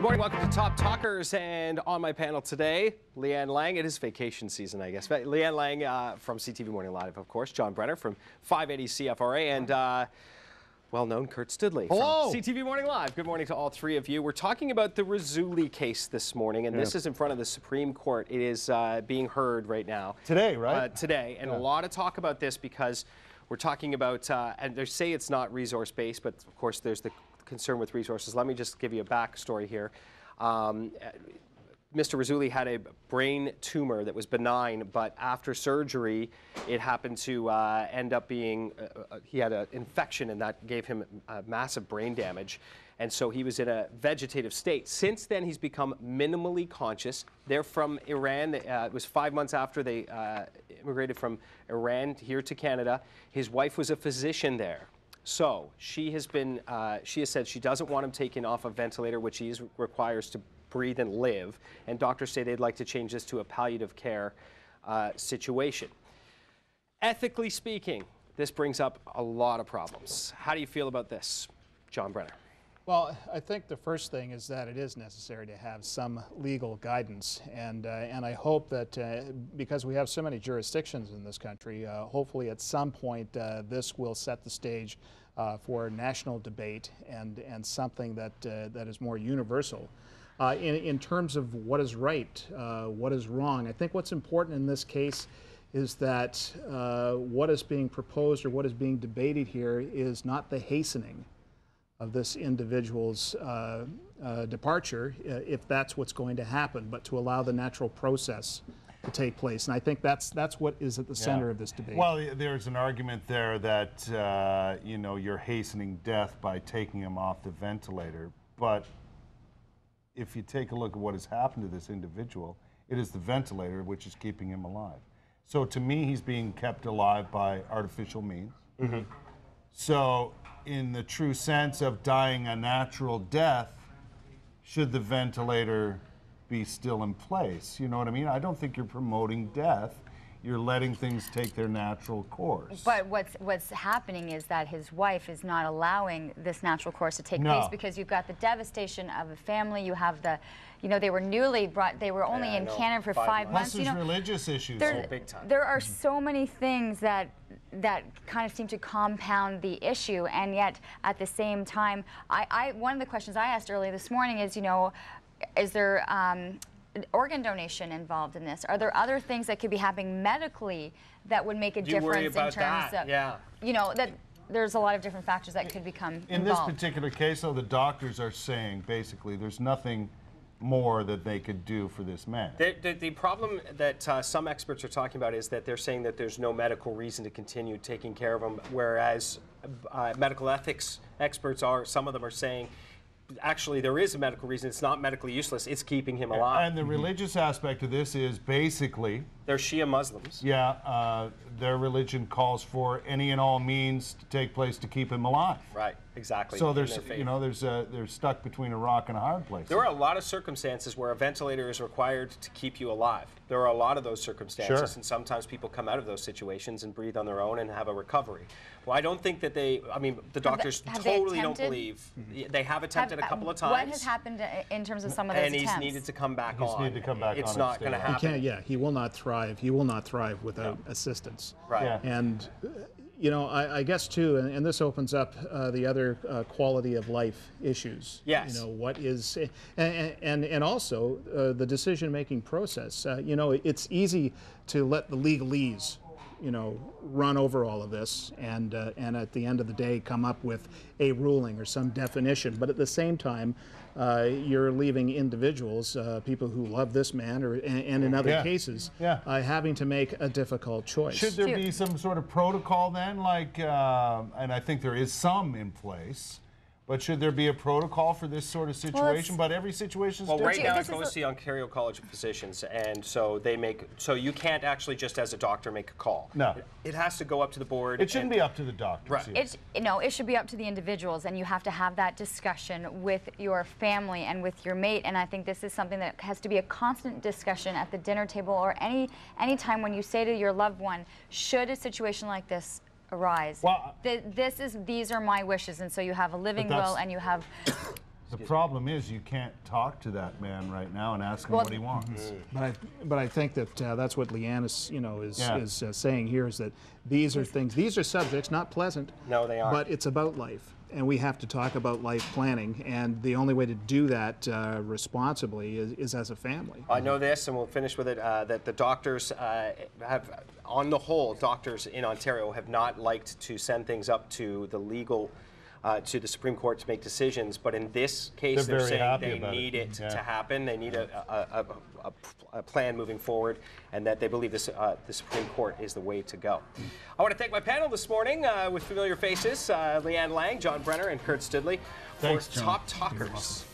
morning, welcome to Top Talkers, and on my panel today, Lianne Laing. It is vacation season, I guess. Lianne Laing from CTV Morning Live, of course. John Brenner from 580 CFRA, and well-known Kurt Stoodley from CTV Morning Live. Good morning to all three of you. We're talking about the Razuli case this morning, and this is in front of the Supreme Court. It is being heard right now. Today, right? Today, and a lot of talk about this because we're talking about, and they say it's not resource-based, but of course there's the concern with resources. Let me just give you a backstory here. Mr. Razuli had a brain tumor that was benign, but after surgery, it happened to end up being, he had an infection, and that gave him massive brain damage. And so he was in a vegetative state. Since then, he's become minimally conscious. They're from Iran. It was 5 months after they immigrated from Iran here to Canada. His wife was a physician there. So she has said she doesn't want him taken off a ventilator, which he requires to breathe and live. And doctors say they'd like to change this to a palliative care situation. Ethically speaking, this brings up a lot of problems. How do you feel about this, John Brenner? Well, I think the first thing is that it is necessary to have some legal guidance, and I hope that because we have so many jurisdictions in this country, hopefully at some point this will set the stage for national debate and something that that is more universal. In terms of what is right, what is wrong, I think what's important in this case is that what is being proposed or what is being debated here is not the hastening of this individual's departure, if that's what's going to happen, but to allow the natural process to take place. And I think that's what is at the center of this debate. Well, there's an argument there that you know, you're hastening death by taking him off the ventilator. But if you take a look at what has happened to this individual, it is the ventilator which is keeping him alive. So to me, he's being kept alive by artificial means. Mm-hmm. So in the true sense of dying a natural death, should the ventilator be still in place? You know what I mean? I don't think you're promoting death. You're letting things take their natural course. But what's happening is that his wife is not allowing this natural course to take place, because you've got the devastation of a family. You have the, you know, they were newly brought, they were only in Canada for 5 months. Plus there's religious issues. Big time. There are so many things that kind of seem to compound the issue, and yet at the same time, one of the questions I asked earlier this morning is, you know, is there organ donation involved in this? Are there other things that could be happening medically that would make a difference in terms of, you know, that there's a lot of different factors that could become involved. In this particular case, though, the doctors are saying basically there's nothing more that they could do for this man. The problem that some experts are talking about is that they're saying that there's no medical reason to continue taking care of him, whereas medical ethics experts some of them are saying, actually, there is a medical reason. It's not medically useless. It's keeping him alive. And the religious aspect of this is basically, they're Shia Muslims. Yeah, their religion calls for any and all means to take place to keep him alive. Right, exactly. So there's, you know, they're stuck between a rock and a hard place. There are a lot of circumstances where a ventilator is required to keep you alive. There are a lot of those circumstances, and sometimes people come out of those situations and breathe on their own and have a recovery. Well, I don't think that I mean, the doctors totally don't believe. They have attempted a couple of times. What has happened in terms of some of those attempts? And he's needed to come back on. He's needed to come back on. It's not going to happen. He will not thrive. He will not thrive without assistance. Right. Yeah. And you know, I guess too, and this opens up the other quality of life issues. Yes. You know, what is, and also the decision-making process. You know, it's easy to let the legalese, you know, run over all of this, and at the end of the day come up with a ruling or some definition. But at the same time, you're leaving individuals, people who love this man, and in other cases, having to make a difficult choice. Should there be some sort of protocol then, like, and I think there is some in place, but should there be a protocol for this sort of situation? But every situation is different. Right now it goes to the Ontario College of Physicians, and so so you can't actually just as a doctor make a call. No. It has to go up to the board. It shouldn't be up to the doctors. Right. No, it should be up to the individuals, and you have to have that discussion with your family and with your mate. And I think this is something that has to be a constant discussion at the dinner table, or any time when you say to your loved one, should a situation like this arise, well, these are my wishes, and so you have a living will, and you have The problem is you can't talk to that man right now and ask him what he wants. But I think that that's what Lianne is, Yeah. is saying here, is that these are things, these are subjects, not pleasant. No, they aren't. But it's about life, and we have to talk about life planning, and the only way to do that responsibly is as a family. I know this, and we'll finish with it, that the doctors have, on the whole, doctors in Ontario have not liked to send things up to the legal, to the Supreme Court to make decisions, but in this case, They're they're very saying happy they about it. need it Yeah. to happen. They need a plan moving forward, and that they believe this, the Supreme Court is the way to go. I want to thank my panel this morning with familiar faces, Lianne Laing, John Brenner, and Kurt Stoodley, Thanks, for John. Top Talkers.